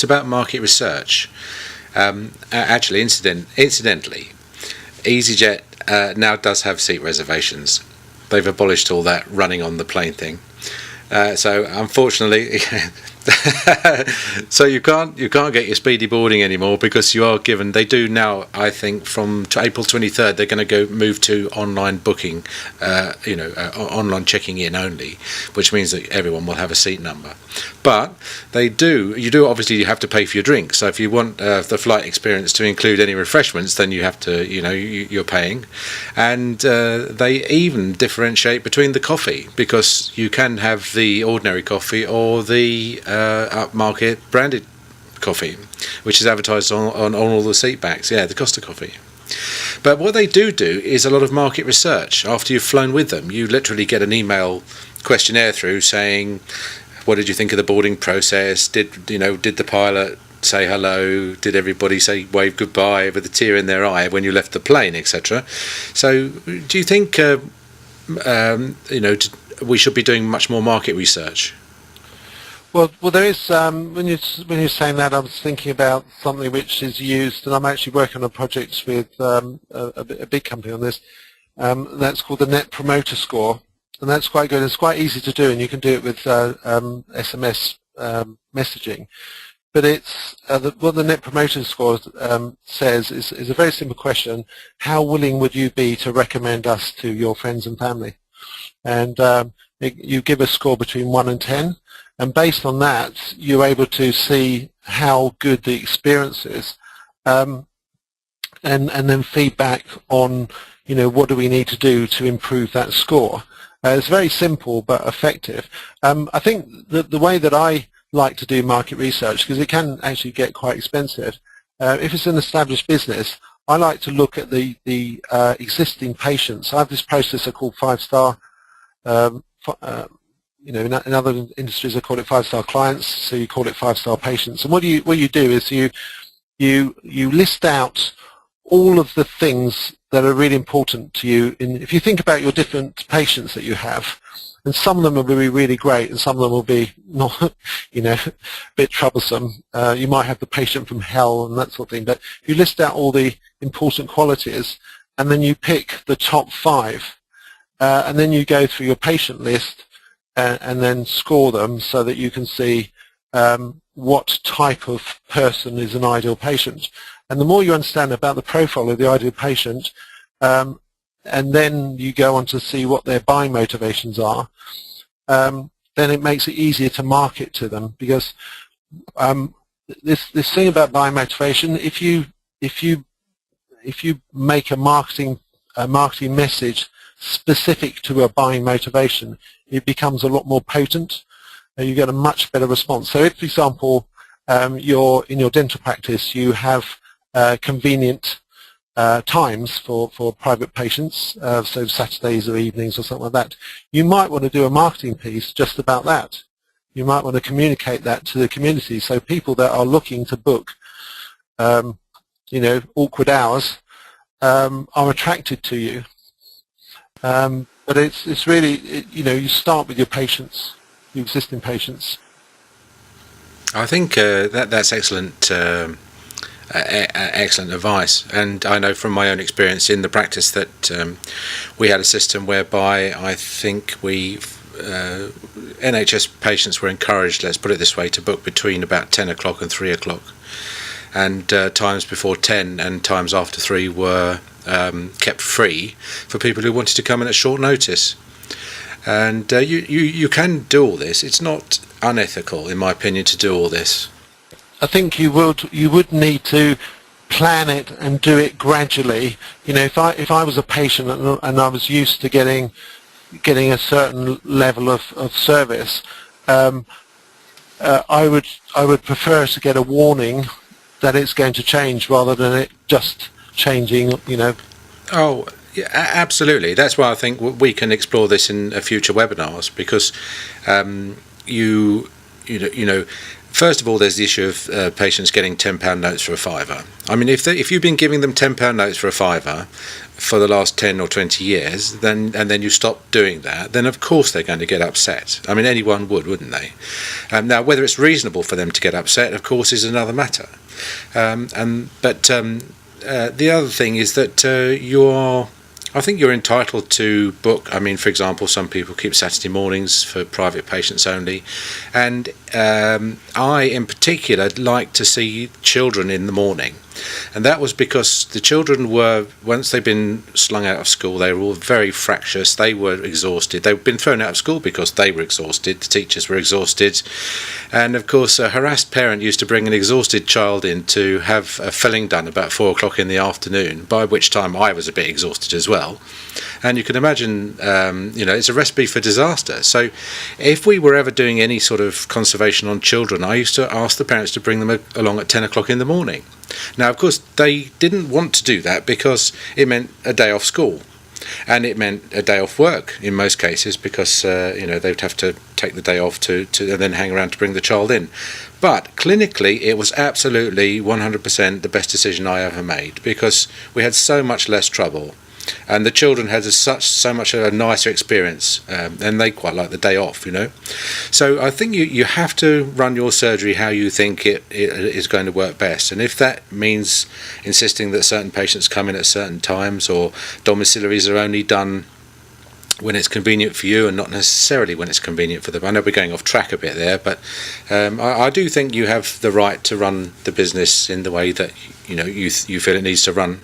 It's about market research. Actually, incidentally, EasyJet now does have seat reservations. They've abolished all that running on the plane thing. So unfortunately, so you can't get your speedy boarding anymore, because you are given. They do now. I think from April 23rd, they're going to move to online booking, online checking in only, which means that everyone will have a seat number. But you do obviously you have to pay for your drinks. So if you want the flight experience to include any refreshments, then you have to, you're paying. And they even differentiate between the coffee, because you can have the ordinary coffee or the upmarket branded coffee, which is advertised on all the seat backs. Yeah, the Costa coffee. But what they do is a lot of market research. After you've flown with them, you literally get an email questionnaire through saying, what did you think of the boarding process? Did the pilot say hello? Did everybody wave goodbye with a tear in their eye when you left the plane, etc.? So do you think we should be doing much more market research? Well, there is. When you're saying that, I was thinking about something which is used, and I'm actually working on a project with a big company on this. That's called the Net Promoter Score, and that's quite good. It's quite easy to do, and you can do it with SMS messaging. But it's what the Net Promoter Score says is a very simple question: how willing would you be to recommend us to your friends and family? And you give a score between 1 and 10. And based on that, you're able to see how good the experience is, and then feedback on, what do we need to do to improve that score. It's very simple but effective. I think the way that I like to do market research, because it can actually get quite expensive, if it's an established business, I like to look at the existing patients. I have this process I call 5-star. In other industries, I call it 5-star clients. So you call it 5-star patients. And what you do is you list out all of the things that are really important to you. If you think about your different patients that you have, and some of them will be really great, and some of them will be not, a bit troublesome. You might have the patient from hell and that sort of thing. But you list out all the important qualities, and then you pick the top 5, and then you go through your patient list. And then score them so that you can see what type of person is an ideal patient. And the more you understand about the profile of the ideal patient, and then you go on to see what their buying motivations are, then it makes it easier to market to them. Because this thing about buying motivation, if you make a marketing message specific to a buying motivation, it becomes a lot more potent, and you get a much better response. So if, for example, you're in your dental practice, you have convenient times for private patients, so Saturdays or evenings or something like that, you might want to do a marketing piece just about that. You might want to communicate that to the community, so people that are looking to book, awkward hours, are attracted to you. But it's really, you start with your patients, your existing patients. I think that's excellent, excellent advice. And I know from my own experience in the practice that we had a system whereby I think NHS patients were encouraged, let's put it this way, to book between about 10 o'clock and 3 o'clock. And times before 10 and times after 3 were kept free for people who wanted to come in at short notice. And you can do all this. It's not unethical, in my opinion, to do all this. I think you would need to plan it and do it gradually. If I was a patient and I was used to getting a certain level of service, I would prefer to get a warning that it's going to change rather than it just changing, Oh, yeah, absolutely. That's why I think we can explore this in future webinars, because First of all, there's the issue of patients getting £10 notes for a fiver. I mean, if you've been giving them £10 notes for a fiver for the last 10 or 20 years, then you stop doing that, then of course they're going to get upset. I mean, anyone would, wouldn't they? Now, whether it's reasonable for them to get upset, of course, is another matter. But the other thing is that I think you're entitled to book. I mean, for example, some people keep Saturday mornings for private patients only, and I, in particular, like to see children in the morning. And that was because the children were, once they'd been slung out of school, they were all very fractious, they were exhausted. They'd been thrown out of school because they were exhausted, the teachers were exhausted. And of course, a harassed parent used to bring an exhausted child in to have a filling done about 4 o'clock in the afternoon, by which time I was a bit exhausted as well. And you can imagine, it's a recipe for disaster. So if we were ever doing any sort of conservation on children, I used to ask the parents to bring them along at 10 o'clock in the morning. Now, of course, they didn't want to do that because it meant a day off school, and it meant a day off work in most cases because they'd have to take the day off to and then hang around to bring the child in. But clinically, it was absolutely 100% the best decision I ever made because we had so much less trouble. And the children had so much a nicer experience, and they quite like the day off, So I think you have to run your surgery how you think it is going to work best. And if that means insisting that certain patients come in at certain times, or domiciliaries are only done when it's convenient for you and not necessarily when it's convenient for them. I know we're going off track a bit there, but I do think you have the right to run the business in the way that you feel it needs to run.